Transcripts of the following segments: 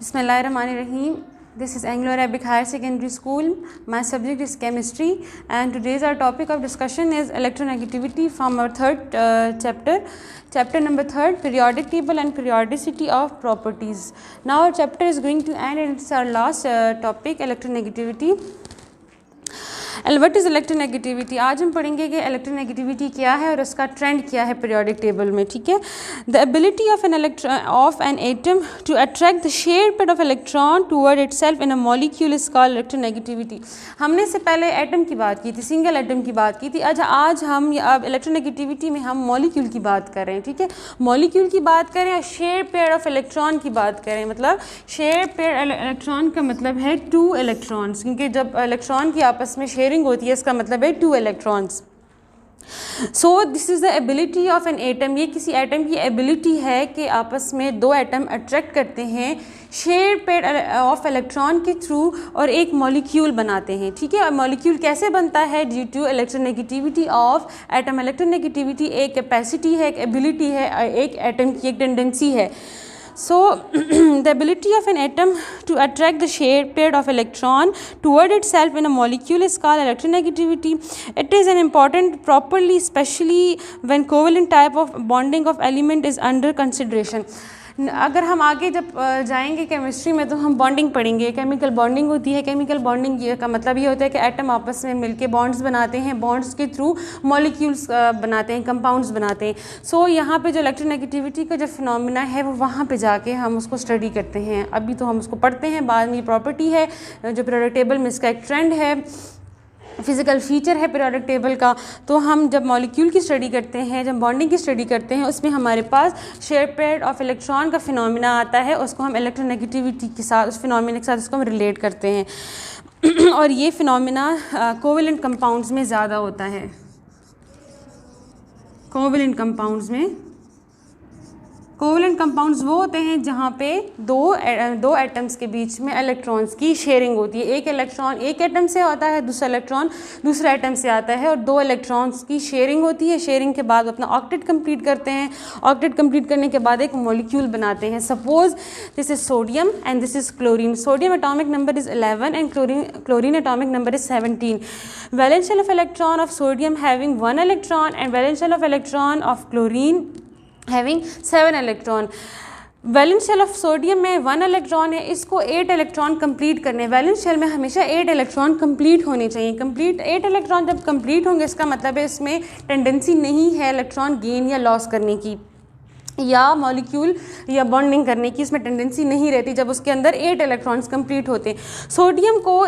Bismillahirrahmanirrahim. This is Anglo-Arabic Higher Secondary School. My subject is chemistry, and today's our topic of discussion is electronegativity from our third chapter. Chapter number 3, periodic table and periodicity of properties. Now our chapter is going to end, and it's our last topic, electronegativity. What is electronegativity. आज हम पढ़ेंगे कि electronegativity क्या है और उसका trend क्या है पीरियोडिक टेबल में. ठीक है. The ability of an atom to attract the shared pair of electron toward itself in a molecule is called electronegativity. हमने इससे पहले एटम की बात की थी, सिंगल एटम की बात की थी. आज हम अब इलेक्ट्रोनेगेटिविटी में हम मॉलिक्यूल की बात कर रहे हैं. ठीक है. मॉलिक्यूल की बात करें और शेयर्ड पेयर ऑफ इलेक्ट्रॉन की बात करें. मतलब शेयर्ड पेयर इलेक्ट्रॉन का मतलब है 2 इलेक्ट्रॉन्स, क्योंकि जब इलेक्ट्रॉन की आपस में शेयरिंग होती है इसका मतलब है 2 electrons. So this is the ability of an atom. ये किसी एटम की एबिलिटी है कि आपस में 2 एटम अट्रैक्ट करते हैं शेयर पेयर ऑफ इलेक्ट्रॉन के थ्रू और एक मॉलिक्यूल बनाते हैं. ठीक है. और मॉलिक्यूल कैसे बनता है? Due to electronegativity of atom. Electronegativity एक कैपेसिटी है, एक एबिलिटी है, एक एटम की एक टेंडेंसी है. So the ability of an atom to attract the shared pair of electron toward itself in a molecule is called electronegativity. It is an important property, especially when covalent type of bonding of element is under consideration. अगर हम आगे जब जाएंगे chemistry में तो हम bonding पढ़ेंगे. Chemical bonding होती है. केमिकल बॉन्डिंग का मतलब ये होता है कि एटम आपस में मिलके बॉन्ड्स बनाते हैं, बॉन्ड्स के थ्रू मॉलिक्यूल्स बनाते हैं, कंपाउंड्स बनाते हैं. सो यहाँ पे जो इलेक्ट्रोनेगेटिविटी का जो फिनोमिना है वो वहाँ पे जाके हम उसको स्टडी करते हैं. अभी तो हम उसको पढ़ते हैं, बाद में ये प्रॉपर्टी है जो पीरियोडिक टेबल में इसका एक ट्रेंड है, फिज़िकल फीचर है पीरियोडिक टेबल का. तो हम जब मॉलिक्यूल की स्टडी करते हैं, जब बॉन्डिंग की स्टडी करते हैं, उसमें हमारे पास शेयर पेयर ऑफ इलेक्ट्रॉन का फिनोमिना आता है. उसको हम इलेक्ट्रोनेगेटिविटी के साथ, उस फिनोमिना के साथ उसको हम रिलेट करते हैं. और ये फिनोमिना कोवेलेंट कंपाउंड्स में ज़्यादा होता है. कोवेलेंट कंपाउंड्स में, कोवेलेंट कंपाउंड्स वो होते हैं जहाँ पे दो एटम्स के बीच में इलेक्ट्रॉन्स की शेयरिंग होती है. एक इलेक्ट्रॉन एक एटम से आता है, दूसरा इलेक्ट्रॉन दूसरे एटम से आता है, और 2 इलेक्ट्रॉन्स की शेयरिंग होती है. शेयरिंग के बाद अपना ऑक्टेट कंप्लीट करते हैं. ऑक्टेट कंप्लीट करने के बाद एक मॉलिक्यूल बनाते हैं. Suppose this is sodium and this is chlorine. Sodium atomic number is 11 and chlorine atomic number is 17. Valence shell of electron of sodium having 1 electron and valence shell of electron of chlorine having 7 electron. Valence shell of sodium में 1 electron है, इसको 8 electron complete करने. Valence shell में हमेशा 8 electron complete होने चाहिए. Complete 8 electron जब complete होंगे इसका मतलब है इसमें टेंडेंसी नहीं है इलेक्ट्रॉन गेन या लॉस करने की, या मॉलिक्यूल या बॉन्डिंग करने की इसमें टेंडेंसी नहीं रहती जब उसके अंदर 8 इलेक्ट्रॉन्स कंप्लीट होते हैं. सोडियम को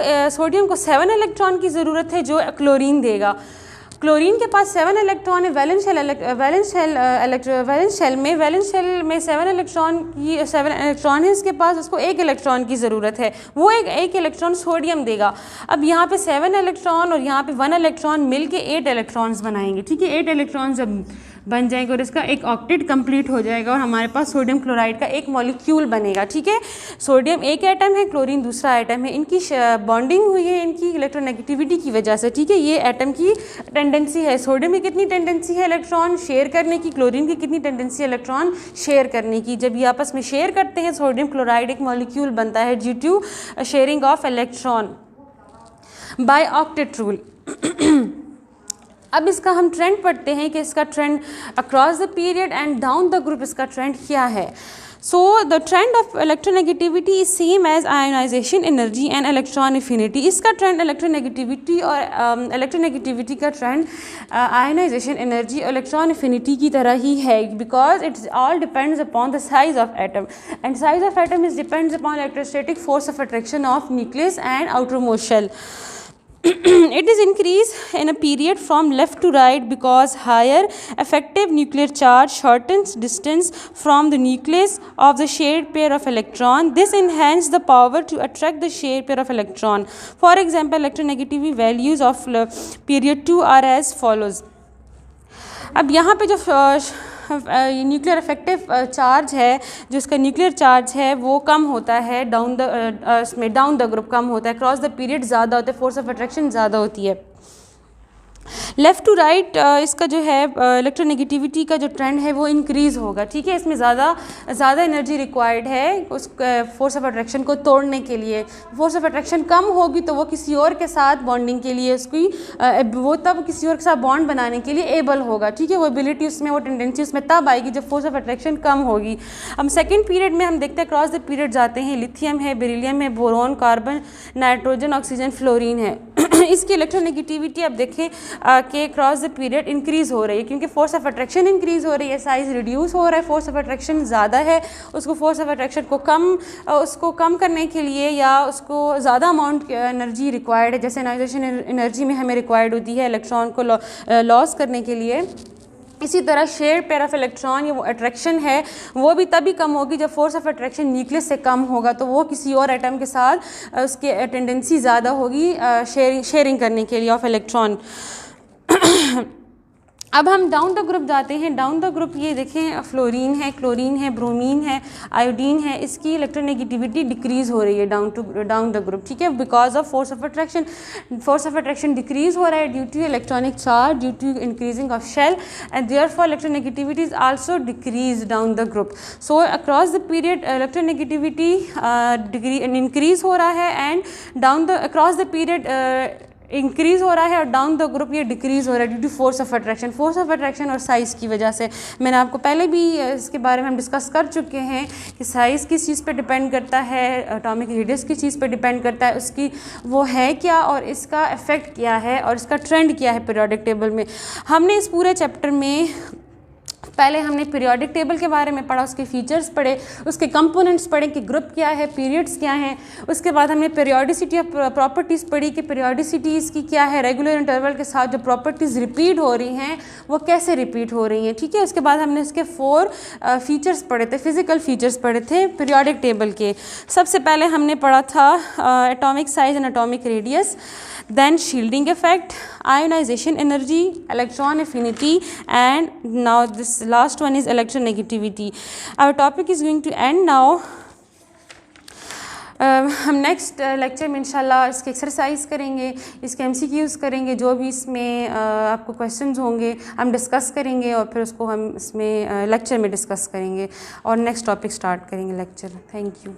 7 इलेक्ट्रॉन की ज़रूरत है जो क्लोरीन देगा. क्लोरीन के पास 7 इलेक्ट्रॉन है. वैलेंस शेल में 7 इलेक्ट्रॉन है इसके पास, उसको 1 इलेक्ट्रॉन की ज़रूरत है. वो एक इलेक्ट्रॉन सोडियम देगा. अब यहाँ पे 7 इलेक्ट्रॉन और यहाँ पे 1 इलेक्ट्रॉन मिलके 8 इलेक्ट्रॉन्स बनाएंगे. ठीक है. 8 इलेक्ट्रॉन जब बन जाएंगे और इसका एक ऑक्टेट कंप्लीट हो जाएगा और हमारे पास सोडियम क्लोराइड का एक मॉलिक्यूल बनेगा. ठीक है. सोडियम एक एटम है, क्लोरीन दूसरा एटम है. इनकी बॉन्डिंग हुई है इनकी इलेक्ट्रोनेगेटिविटी की वजह से. ठीक है. ये एटम की टेंडेंसी है. सोडियम की कितनी टेंडेंसी है इलेक्ट्रॉन शेयर करने की, क्लोरीन की कितनी टेंडेंसी है इलेक्ट्रॉन शेयर करने की. जब ये आपस में शेयर करते हैं सोडियम क्लोराइड एक मॉलिक्यूल बनता है due to sharing of electron by octet rule. अब इसका हम ट्रेंड पढ़ते हैं कि इसका trend across the period and down the group इसका ट्रेंड क्या है. So the trend of electronegativity is same as ionisation energy and electron affinity. इसका ट्रेंड इलेक्ट्रोनेगेटिविटी और इलेक्ट्रोनेगेटिविटी का ट्रेंड आयोनाइजेशन एनर्जी और इलेक्ट्रॉन एफिनिटी की तरह ही है, because it's all depends upon the size of atom and size of atom is depends upon electrostatic force of attraction of nucleus and outermost shell. It is increased in a period from left to right because higher effective nuclear charge shortens distance from the nucleus of the shared pair of electron. This enhances the power to attract the shared pair of electron. For example, electronegativity values of period 2 are as follows. अब यहाँ पे जो nuclear effective charge है, जो इसका nuclear charge है वो कम होता है डाउन द ग्रुप कम होता है, क्रॉस द पीरियड ज़्यादा होता है, फोर्स ऑफ अट्रैक्शन ज़्यादा होती है. लेफ़्ट टू राइट इसका जो है इलेक्ट्रोनेगेटिविटी का जो ट्रेंड है वो इंक्रीज़ होगा, ठीक है। इसमें ज़्यादा एनर्जी रिक्वायर्ड है उस फोर्स ऑफ अट्रैक्शन को तोड़ने के लिए। फोर्स ऑफ अट्रैक्शन कम होगी तो वो किसी और के साथ बॉन्डिंग के लिए उसकी वो तब किसी और के साथ बॉन्ड बनाने के लिए एबल होगा, ठीक है। वो एबिलिटी उसमें, वो टेंडेंसी उसमें तब आएगी जब फोर्स ऑफ अट्रैक्शन कम होगी। हम सेकेंड पीरियड में हम देखते हैं क्रॉस द पीरियड जाते हैं, लिथियम है, बेरिलियम है, boron, carbon, nitrogen, oxygen, fluorine है। इसकी इलेक्ट्रोनेगेटिविटी आप देखें कि क्रॉस द पीरियड इंक्रीज़ हो रही है क्योंकि फोर्स ऑफ अट्रैक्शन इंक्रीज़ हो रही है, साइज़ रिड्यूस हो रहा है, फोर्स ऑफ अट्रैक्शन ज़्यादा है। उसको फोर्स ऑफ अट्रैक्शन को कम करने के लिए या उसको ज़्यादा अमाउंट एनर्जी रिक्वायर्ड है, जैसे आयोनाइजेशन एनर्जी में हमें रिक्वायर्ड होती है इलेक्ट्रॉन को लॉस करने के लिए। इसी तरह शेयर पेयर ऑफ इलेक्ट्रॉन या वो अट्रैक्शन है वो भी तभी कम होगी जब फोर्स ऑफ अट्रैक्शन न्यूक्लियस से कम होगा, तो वो किसी और एटम के साथ उसकी टेंडेंसी ज़्यादा होगी शेयरिंग करने के लिए ऑफ इलेक्ट्रॉन। अब हम डाउन द ग्रुप जाते हैं। डाउन द ग्रुप ये देखें, फ्लोरीन है, क्लोरीन है, ब्रोमीन है, आयोडीन है, इसकी इलेक्ट्रोनेगेटिविटी डिक्रीज़ हो रही है डाउन द ग्रुप, ठीक है, because of force of attraction. Force of attraction decrease हो रहा है due to electronic charge, due to increasing of shell, and therefore electronegativity is also decrease down the group. So across the period electronegativity increase हो रहा है and across the period increase हो रहा है और डाउन द ग्रुप ये decrease हो रहा है due to force of attraction और साइज़ की वजह से। मैंने आपको पहले भी इसके बारे में हम डिस्कस कर चुके हैं कि साइज़ किस चीज़ पे डिपेंड करता है, एटॉमिक रेडियस किस चीज़ पे डिपेंड करता है, उसकी वो है क्या और इसका इफ़ेक्ट क्या है और इसका ट्रेंड क्या है पीरियोडिक टेबल में। हमने इस पूरे चैप्टर में पहले हमने पीरियोडिक टेबल के बारे में पढ़ा, उसके फीचर्स पढ़े, उसके कंपोनेंट्स पढ़े कि ग्रुप क्या है, पीरियड्स क्या हैं। उसके बाद हमने पीरियोडिसिटी ऑफ प्रॉपर्टीज़ पढ़ी कि पीरियोडिसिटी इसकी क्या है, रेगुलर इंटरवल के साथ जो प्रॉपर्टीज़ रिपीट हो रही हैं वो कैसे रिपीट हो रही हैं, ठीक है। उसके बाद हमने उसके 4 फीचर्स पढ़े थे, फिजिकल फीचर्स पढ़े थे पीरियोडिक टेबल के। सबसे पहले हमने पढ़ा था atomic size and atomic radius, then shielding effect, ionization energy, electron affinity, and now this last one is electronegativity. Our topic is going to end now. हम नेक्स्ट लेक्चर में इंशाल्लाह इसके एक्सरसाइज करेंगे, इसके MCQs करेंगे, जो भी इसमें आपको क्वेश्चंस होंगे हम डिस्कस करेंगे और फिर उसको हम इसमें लेक्चर में डिस्कस करेंगे और नेक्स्ट टॉपिक स्टार्ट करेंगे लेक्चर। Thank you.